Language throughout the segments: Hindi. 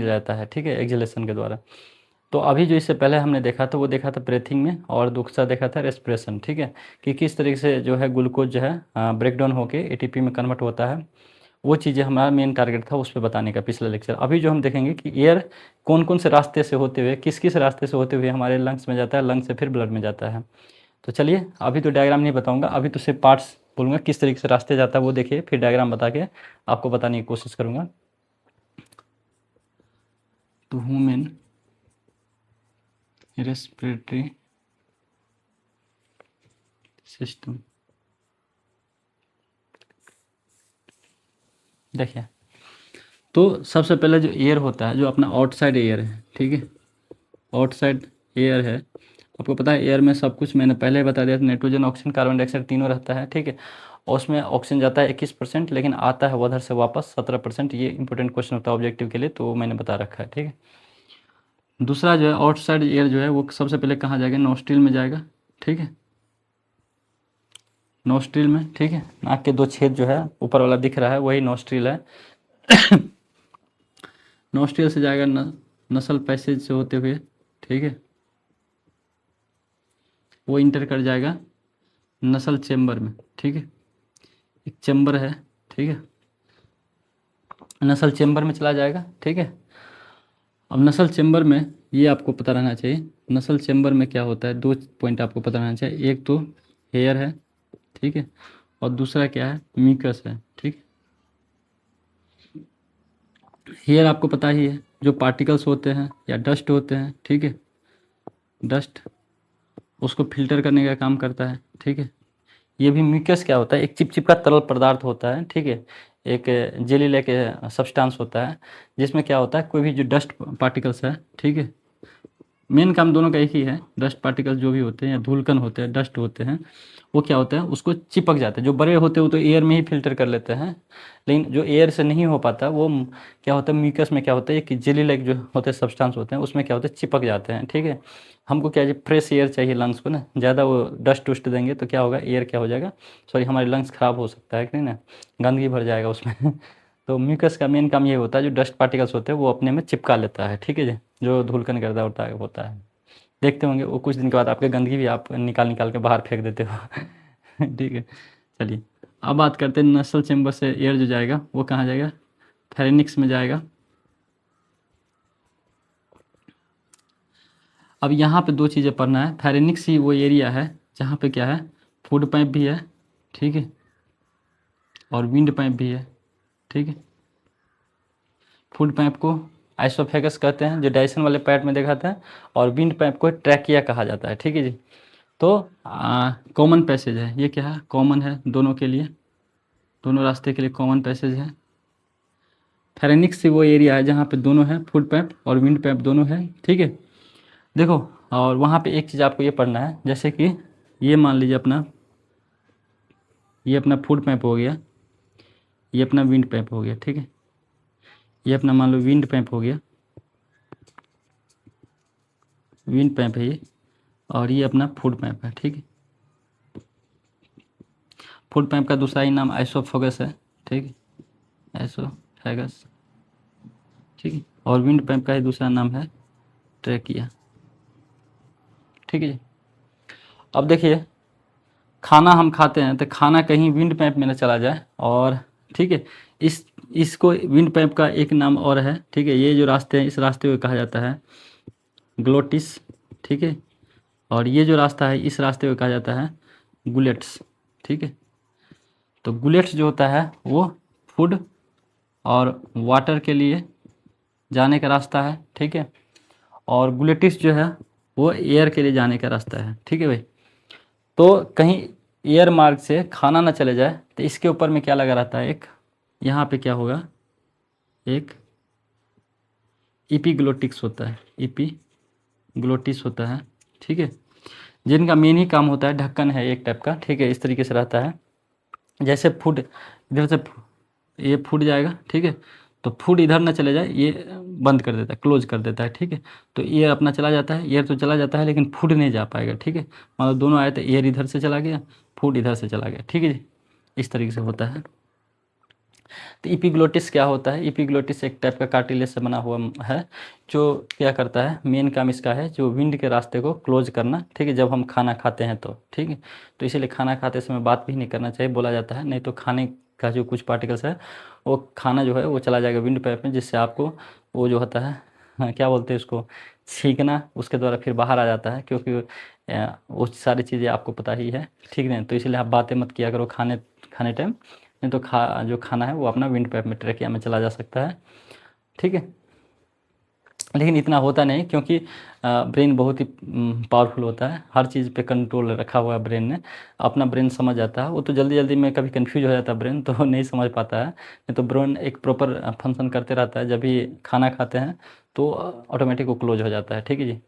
किया जाता है, ठीक है, एक्सहेलेशन के द्वारा। तो अभी जो इससे पहले हमने देखा था वो देखा था ब्रीथिंग में, और दूसरा देखा था रेस्पिरेशन, ठीक है, कि किस तरीके से जो है ग्लूकोज जो है ब्रेक डाउन होकर एटीपी में कन्वर्ट होता है। वो चीज़ें हमारा मेन टारगेट था उस पे बताने का पिछला लेक्चर। अभी जो हम देखेंगे कि एयर कौन कौन से रास्ते से होते हुए, किस किस रास्ते से होते हुए हमारे लंग्स में जाता है, लंग्स से फिर ब्लड में जाता है। तो चलिए, अभी तो डायग्राम नहीं बताऊंगा, अभी तो सिर्फ पार्ट्स बोलूँगा किस तरीके से रास्ते जाता है वो देखिए, फिर डायग्राम बता के आपको बताने की कोशिश करूँगा। तो ह्यूमन रेस्पिरेटरी सिस्टम, देखिए, तो सबसे पहले जो एयर होता है, जो अपना आउटसाइड एयर है, ठीक है, आउटसाइड एयर है, आपको पता है एयर में सब कुछ मैंने पहले ही बता दिया था, नाइट्रोजन ऑक्सीजन कार्बन डाइऑक्साइड तीनों रहता है, ठीक है, और उसमें ऑक्सीजन जाता है 21%, लेकिन आता है उधर से वापस 17%। ये इंपॉर्टेंट क्वेश्चन होता है ऑब्जेक्टिव के लिए, तो मैंने बता रखा है, ठीक है। दूसरा जो है आउटसाइड एयर जो है वो सबसे पहले कहाँ जाएगा, नोस्ट्रिल में जाएगा, ठीक है, नोस्ट्रिल में, ठीक है, नाक के दो छेद जो है ऊपर वाला दिख रहा है वही नोस्ट्रिल है। नोस्ट्रिल से जाएगा नसल पैसेज से होते हुए, ठीक है, वो इंटर कर जाएगा नसल चेम्बर में, ठीक है, एक चेम्बर है, ठीक है, नसल चेम्बर में चला जाएगा, ठीक है। अब नसल चेम्बर में ये आपको पता रहना चाहिए, नसल चेम्बर में क्या होता है, दो पॉइंट आपको पता रहना चाहिए, एक तो हेयर है, ठीक है, और दूसरा क्या है, म्यूकस है, ठीक। हेयर आपको पता ही है, जो पार्टिकल्स होते हैं या डस्ट होते हैं, ठीक है, डस्ट उसको फिल्टर करने का काम करता है, ठीक है। ये भी म्यूकस क्या होता है, एक चिपचिप का तरल पदार्थ होता है, ठीक है, एक जेली लाइक सब्सटेंस होता है, जिसमें क्या होता है कोई भी जो डस्ट पार्टिकल्स है, ठीक है, मेन काम दोनों का एक ही है, डस्ट पार्टिकल्स जो भी होते हैं या धूलकण होते हैं, डस्ट होते हैं, वो क्या होता है उसको चिपक जाते हैं। जो बड़े होते हैं वो तो एयर में ही फिल्टर कर लेते हैं, लेकिन जो एयर से नहीं हो पाता वो क्या होता है, म्यूकस में क्या होता है कि जेली लाइक जो होते हैं सब्सटेंस होते हैं, उसमें क्या होता है चिपक जाते हैं, ठीक है। हमको क्या है, फ्रेश एयर चाहिए लंग्स को ना, ज़्यादा वो डस्ट वस्ट देंगे तो क्या होगा, एयर क्या हो जाएगा, सॉरी हमारे लंग्स ख़राब हो सकता है कि नहीं ना, गंदगी भर जाएगा उसमें। तो म्यूकस का मेन काम ये होता है, जो डस्ट पार्टिकल्स होते हैं वो अपने में चिपका लेता है, ठीक है जी, जो धूलकण गर्दा होता है। देखते होंगे वो कुछ दिन के बाद आपके गंदगी भी आप निकाल निकाल के बाहर फेंक देते हो। ठीक है, चलिए अब बात करते हैं नसल चेम्बर से एयर जो जाएगा वो कहाँ जाएगा, फेरेनिक्स में जाएगा। अब यहाँ पे दो चीज़ें पढ़ना है, फेरेनिक्स ही वो एरिया है जहाँ पे क्या है, फूड पाइप भी है, ठीक है, और विंड पाइप भी है, ठीक है। फूड पाइप को आइसोफेगस कहते हैं, जो डाइसन वाले पैट में दिखाते हैं, और विंड पाइप को ट्रैकिया कहा जाता है, ठीक है जी। तो कॉमन पैसेज है, ये क्या है, कॉमन है दोनों के लिए, दोनों रास्ते के लिए कॉमन पैसेज है। फेरेनिक्स से वो एरिया है जहाँ पे दोनों है, फूड पाइप और विंड पाइप दोनों है, ठीक है। देखो, और वहाँ पे एक चीज़ आपको ये पढ़ना है, जैसे कि ये मान लीजिए अपना, ये अपना फूड पाइप हो गया, ये अपना विंड पाइप हो गया, ठीक है, ये अपना मान लो विंड पाइप हो गया, विंड पाइप है ये, और ये अपना फूड पाइप है, ठीक है। फूड पाइप का दूसरा ही नाम आइसोफेगस है, ठीक है, आइसोफेगस, ठीक है, और विंड पाइप का ही दूसरा नाम है ट्रैकिया, ठीक है जी। अब देखिए, खाना हम खाते हैं तो खाना कहीं विंड पाइप में न चला जाए, और ठीक है, इसको विंड पाइप का एक नाम और है, ठीक है, ये जो रास्ते हैं इस रास्ते को कहा जाता है ग्लोटिस, ठीक है, और ये जो रास्ता है इस रास्ते को कहा जाता है गुलेट्स, ठीक है। तो गुलेट्स जो होता है वो फूड और वाटर के लिए जाने का रास्ता है, ठीक है, और गुलेटिस जो है वो एयर के लिए जाने का रास्ता है, ठीक है भाई। तो कहीं एयर मार्ग से खाना ना चले जाए तो इसके ऊपर में क्या लगा रहता है, एक यहाँ पे क्या होगा, एक इपीग्लोटिक्स होता है, इपीग्लोटिस होता है, ठीक है, जिनका मेन ही काम होता है, ढक्कन है एक टाइप का, ठीक है, इस तरीके से रहता है। जैसे फूड इधर से ये फूड जाएगा, ठीक है, तो फूड इधर ना चले जाए, ये बंद कर देता है, क्लोज कर देता है, ठीक है। तो एयर अपना चला जाता है, एयर तो चला जाता है लेकिन फूड नहीं जा पाएगा, ठीक है, मतलब दोनों आए तो एयर इधर से चला गया, फूड इधर से चला गया, ठीक है जी, इस तरीके से होता है। तो एपिग्लोटिस क्या होता है? एपिग्लोटिस एक टाइप का कार्टिलेज से बना हुआ है, जो क्या करता है, मेन काम इसका है जो विंड के रास्ते को क्लोज करना, ठीक है, जब हम खाना खाते हैं तो, ठीक है। तो इसीलिए खाना खाते समय बात भी नहीं करना चाहिए, बोला जाता है, नहीं तो खाने का जो कुछ पार्टिकल्स है वो खाना जो है वो चला जाएगा विंड पाइप में, जिससे आपको वो जो होता है, हाँ, क्या बोलते हैं उसको, छींकना उसके द्वारा फिर बाहर आ जाता है, क्योंकि वो सारी चीज़ें आपको पता ही है, ठीक है। तो इसलिए आप बातें मत किया करो खाने खाने टाइम, नहीं तो जो खाना है वो अपना विंड पाइप में, ट्रेकिया में चला जा सकता है, ठीक है। लेकिन इतना होता नहीं, क्योंकि ब्रेन बहुत ही पावरफुल होता है, हर चीज़ पे कंट्रोल रखा हुआ है ब्रेन ने, अपना ब्रेन समझ जाता है। वो तो जल्दी जल्दी में कभी कंफ्यूज हो जाता है ब्रेन, तो नहीं समझ पाता है, नहीं तो ब्रेन एक प्रॉपर फंक्शन करते रहता है। जब भी खाना खाते हैं तो ऑटोमेटिक वो क्लोज हो जाता है, ठीक है जी।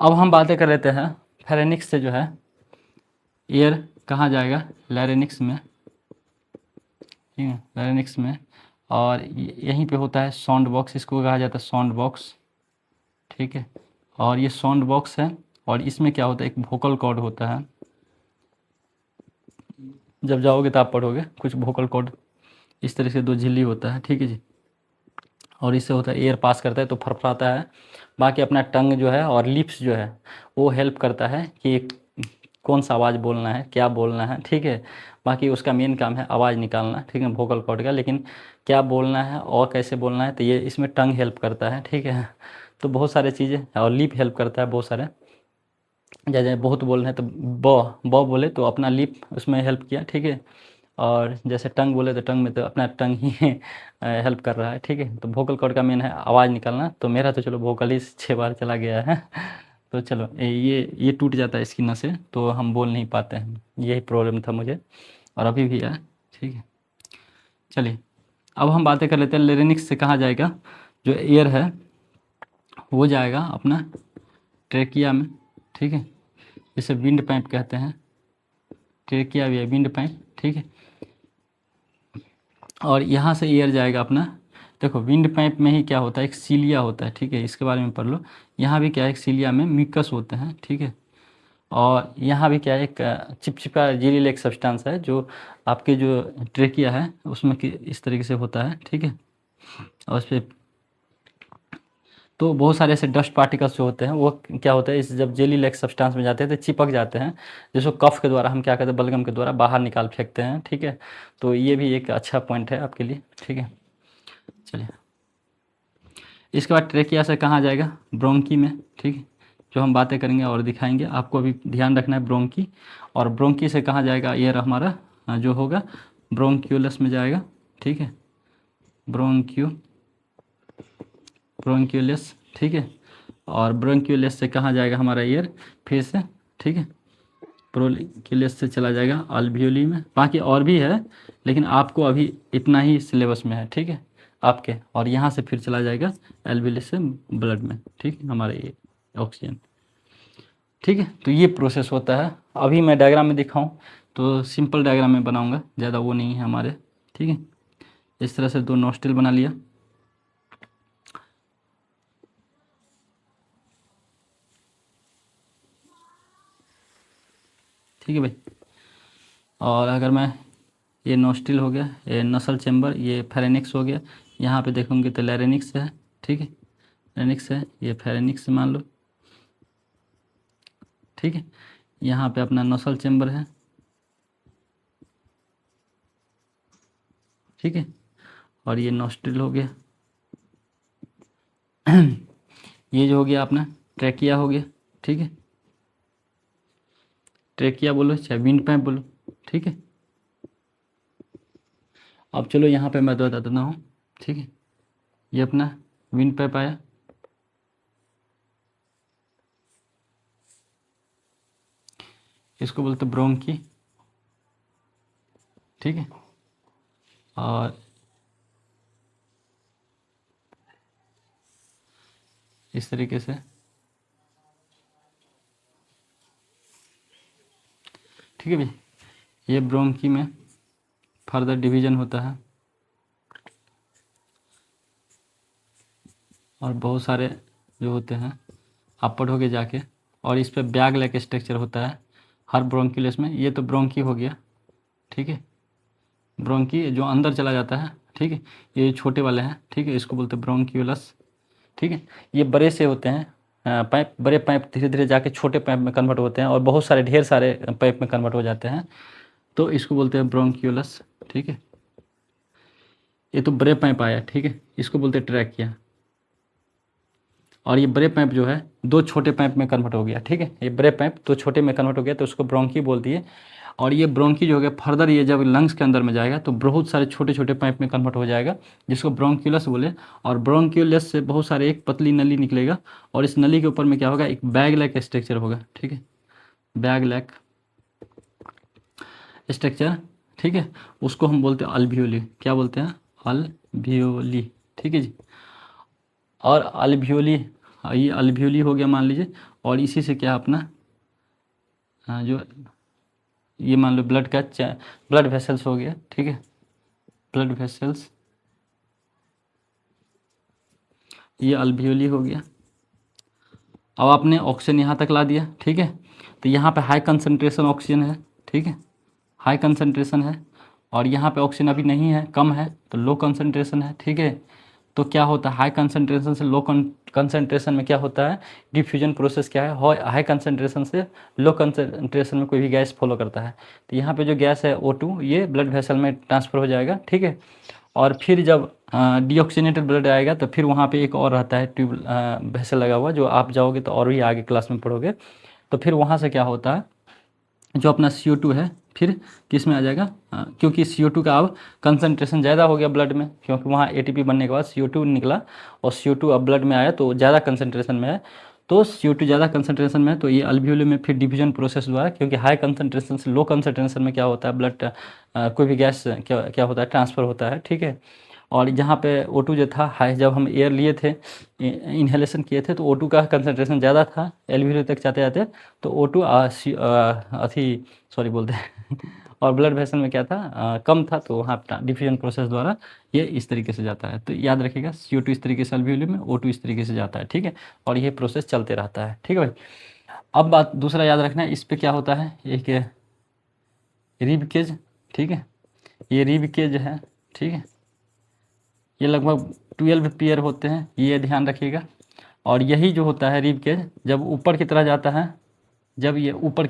अब हम बातें कर लेते हैं फेरेनिक्स से जो है एयर कहाँ जाएगा, लैरिनिक्स में, ठीक है, लैरिनिक्स में। और यहीं पे होता है साउंड बॉक्स, इसको कहा जाता है साउंड बॉक्स, ठीक है। और ये साउंड बॉक्स है, और इसमें क्या होता है, एक वोकल कॉर्ड होता है, जब जाओगे तो आप पढ़ोगे कुछ वोकल कॉर्ड इस तरह से दो झिल्ली होता है, ठीक है जी। और इससे होता है एयर पास करता है तो फड़फड़ाता है। बाकी अपना टंग जो है और लिप्स जो है वो हेल्प करता है कि कौन सा आवाज़ बोलना है, क्या बोलना है, ठीक है। बाकी उसका मेन काम है आवाज़ निकालना, ठीक है, वोकल कॉर्ड का। लेकिन क्या बोलना है और कैसे बोलना है तो ये इसमें टंग हेल्प करता है, ठीक है। तो बहुत सारे चीज़ें, और लिप हेल्प करता है बहुत सारे, जैसे बहुत बोल रहे हैं तो ब बोले तो अपना लिप उसमें हेल्प किया, ठीक है। और जैसे टंग बोले तो टंग में तो अपना टंग ही हेल्प कर रहा है, ठीक है। तो वोकल कॉर्ड का मेन है आवाज़ निकालना। तो मेरा तो चलो वोकल ही 6 बार चला गया है तो चलो ये टूट जाता है इसकी नसें, तो हम बोल नहीं पाते हैं, यही प्रॉब्लम था मुझे और अभी भी है, ठीक है। चलिए अब हम बातें कर लेते हैं लेरिनिक्स से कहाँ जाएगा, जो एयर है वो जाएगा अपना ट्रेकिया में, ठीक है, जिसे विंड पाइप कहते हैं, ट्रेकिया भी है विंड पाइप, ठीक है। और यहाँ से एयर जाएगा अपना, देखो विंड पाइप में ही क्या होता है, एक सीलिया होता है, ठीक है, इसके बारे में पढ़ लो। यहाँ भी क्या है, एक सीलिया में म्यूकस होते हैं, ठीक है। और यहाँ भी क्या है, एक चिपचिपा जेली लाइक सब्सटेंस है, जो आपके जो ट्रेकिया है उसमें इस तरीके से होता है, ठीक है। और उस पर तो बहुत सारे ऐसे डस्ट पार्टिकल्स जो होते हैं वो क्या होता है, इस जब जेली लाइक सब्सटेंस में जाते हैं तो चिपक जाते हैं, जिसको कफ के द्वारा हम क्या करते हैं, बलगम के द्वारा बाहर निकाल फेंकते हैं, ठीक है। तो ये भी एक अच्छा पॉइंट है आपके लिए, ठीक है। चलिए इसके बाद ट्रेकिया से कहाँ जाएगा, ब्रोंकी में, ठीक है, जो हम बातें करेंगे और दिखाएंगे आपको। अभी ध्यान रखना है ब्रोंकी, और ब्रोंकी से कहाँ जाएगा एयर हमारा, जो होगा ब्रोंक्यूलस में जाएगा, ठीक है, ब्रोंक्यू ब्रोंक्यूलस, ठीक है। और ब्रोंक्यूलस से कहाँ जाएगा हमारा एयर, फिर से, ठीक है, ब्रोंक्यूलस से चला जाएगा अल्वियोली में। बाकी और भी है, लेकिन आपको अभी इतना ही सिलेबस में है, ठीक है आपके। और यहाँ से फिर चला जाएगा एल्वियोली से ब्लड में, ठीक है, हमारे ये ऑक्सीजन, ठीक है। तो ये प्रोसेस होता है। अभी मैं डायग्राम में दिखाऊं तो सिंपल डायग्राम में बनाऊंगा, ज़्यादा वो नहीं है हमारे, ठीक है। इस तरह से दो नोस्ट्रिल बना लिया, ठीक है भाई। और अगर मैं, ये नोस्ट्रिल हो गया, ये नसल चैम्बर, ये फेरेनिक्स हो गया, यहाँ पे देखोगे तो लैरिनिक्स है, ठीक है, लैरिनिक्स है, ये फेरेनिक्स मान लो, ठीक है। यहाँ पे अपना नसल चैम्बर है, ठीक है। और ये नोस्ट्रिल हो गया ये जो हो गया अपना ट्रैकिया हो गया, ठीक है, ट्रैकिया बोलो चाहे विंड पाइप बोलो, ठीक है। अब चलो यहाँ पे मैं बता देता हूँ, ठीक है, ये अपना विंड पाइप आया, इसको बोलते ब्रोंकी, ठीक है। और इस तरीके से, ठीक है भाई, ये ब्रोंकी में फर्दर डिवीजन होता है, और बहुत सारे जो होते हैं आप पढ़ोगे जाके। और इस पर बैग लाइक स्ट्रक्चर होता है हर ब्रोंक्यूलस में। ये तो ब्रोंकी हो गया, ठीक है, ब्रोंकी जो अंदर चला जाता है, ठीक है, ये छोटे वाले हैं, ठीक है, इसको बोलते हैं ब्रोंक्यूलस, ठीक है। ये बड़े से होते हैं पाइप, बड़े पाइप धीरे धीरे जाके छोटे पाइप में कन्वर्ट होते हैं और बहुत सारे ढेर सारे पाइप में कन्वर्ट हो जाते हैं, तो इसको बोलते हैं ब्रोंक्यूलस, ठीक है। ये तो बड़े पाइप आया, ठीक है, इसको बोलते हैं ट्रैकिया। और ये बड़े पाइप जो है दो छोटे पाइप में कन्वर्ट हो गया, ठीक है, ये बड़े पाइप दो छोटे में कन्वर्ट हो गया तो उसको ब्रोंकी बोलती है। और ये ब्रोंकी जो हो गया फर्दर ये जब लंग्स के अंदर में जाएगा तो बहुत सारे छोटे छोटे पाइप में कन्वर्ट हो जाएगा, जिसको ब्रोंक्यूलस बोले। और ब्रोंक्यूलस से बहुत सारे एक पतली नली निकलेगा और इस नली के ऊपर में क्या होगा, एक बैग लाइक स्ट्रक्चर होगा, ठीक है, बैग लाइक स्ट्रक्चर, ठीक है, उसको हम बोलते हैं अल्वियोली। क्या बोलते हैं, अल्वियोली, ठीक है जी। और अल्वियोली, ये अल्वियोली हो गया मान लीजिए। और इसी से क्या अपना जो ये मान लो ब्लड का ब्लड वेसल्स हो गया, ठीक है, ब्लड वेसल्स, ये अल्वियोली हो गया। अब आपने ऑक्सीजन यहाँ तक ला दिया, ठीक है, तो यहाँ पे हाई कंसंट्रेशन ऑक्सीजन है, ठीक है, हाई कंसंट्रेशन है। और यहाँ पे ऑक्सीजन अभी नहीं है, कम है, तो लो कंसंट्रेशन है, ठीक है। तो क्या होता है, हाई कंसंट्रेशन से लो कंसंट्रेशन में क्या होता है, डिफ्यूजन प्रोसेस क्या है, हाई कंसंट्रेशन से लो कंसंट्रेशन में कोई भी गैस फॉलो करता है। तो यहाँ पे जो गैस है O2 ये ब्लड वेसल में ट्रांसफ़र हो जाएगा, ठीक है। और फिर जब डीऑक्सीनेटेड ब्लड आएगा तो फिर वहाँ पे एक और रहता है ट्यूब वेसल लगा हुआ, जो आप जाओगे तो और भी आगे क्लास में पढ़ोगे। तो फिर वहाँ से क्या होता है, जो अपना CO2 है फिर किस में आ जाएगा, क्योंकि CO2 का अब कंसंट्रेशन ज़्यादा हो गया ब्लड में, क्योंकि वहाँ ATP बनने के बाद CO2 निकला और CO2 अब ब्लड में आया तो ज़्यादा कंसंट्रेशन में है। तो CO2 ज़्यादा कंसंट्रेशन में है तो ये अल्वियोली में फिर डिवीजन प्रोसेस द्वारा, क्योंकि हाई कंसंट्रेशन से लो कंसंट्रेशन में क्या होता है, ब्लड कोई भी गैस क्या होता है, ट्रांसफ़र होता है, ठीक है। और यहाँ पे O2 जो था हाई, जब हम एयर लिए थे, इन्हेलेशन किए थे, तो O2 का कंसंट्रेशन ज़्यादा था एल्वियोली तक जाते जाते, तो O2 अथी सॉरी बोलते हैं और ब्लड वेसल में क्या था, कम था, तो वहाँ डिफ्यूजन प्रोसेस द्वारा ये इस तरीके से जाता है। तो याद रखिएगा CO2 इस तरीके से अल्वियोली में, O2 इस तरीके से जाता है, ठीक है। और ये प्रोसेस चलते रहता है, ठीक है भाई। अब बात दूसरा याद रखना है, इस पर क्या होता है, एक रिब केज, ठीक है, ये रिब केज है, ठीक है, ये लगभग 12 पेयर होते हैं, ये ध्यान रखिएगा। और यही जो होता है रिब केज, जब ऊपर की तरह जाता है, जब ये ऊपर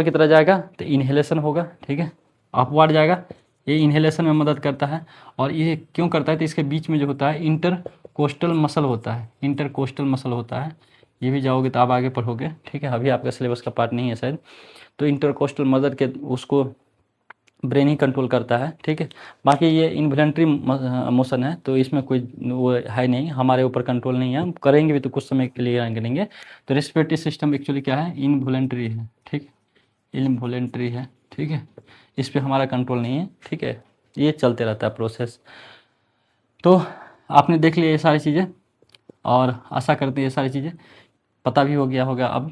की तरह जाएगा तो इन्हेलेशन होगा, ठीक है, अपवार्ड जाएगा, ये इन्हेलेशन में मदद करता है। और ये क्यों करता है, तो इसके बीच में जो होता है इंटरकोस्टल मसल होता है, इंटरकोस्टल मसल होता है, ये भी जाओगे तो आप आगे पढ़ोगे, ठीक है, अभी आपका सिलेबस का पार्ट नहीं है शायद। तो इंटरकोस्टल मसल के उसको ब्रेन ही कंट्रोल करता है, ठीक है। बाकी ये इनवॉलंटरी मोशन है, तो इसमें कोई वो है नहीं, हमारे ऊपर कंट्रोल नहीं है, हम करेंगे भी तो कुछ समय के लिए करेंगे। तो रेस्पिरेटरी सिस्टम एक्चुअली क्या है, इनवॉलंटरी है, ठीक, इनवॉलंटरी है, ठीक है, इस पर हमारा कंट्रोल नहीं है, ठीक है, ये चलते रहता है प्रोसेस। तो आपने देख लिया ये सारी चीज़ें और आशा करते हैं ये सारी चीज़ें पता भी हो गया होगा अब।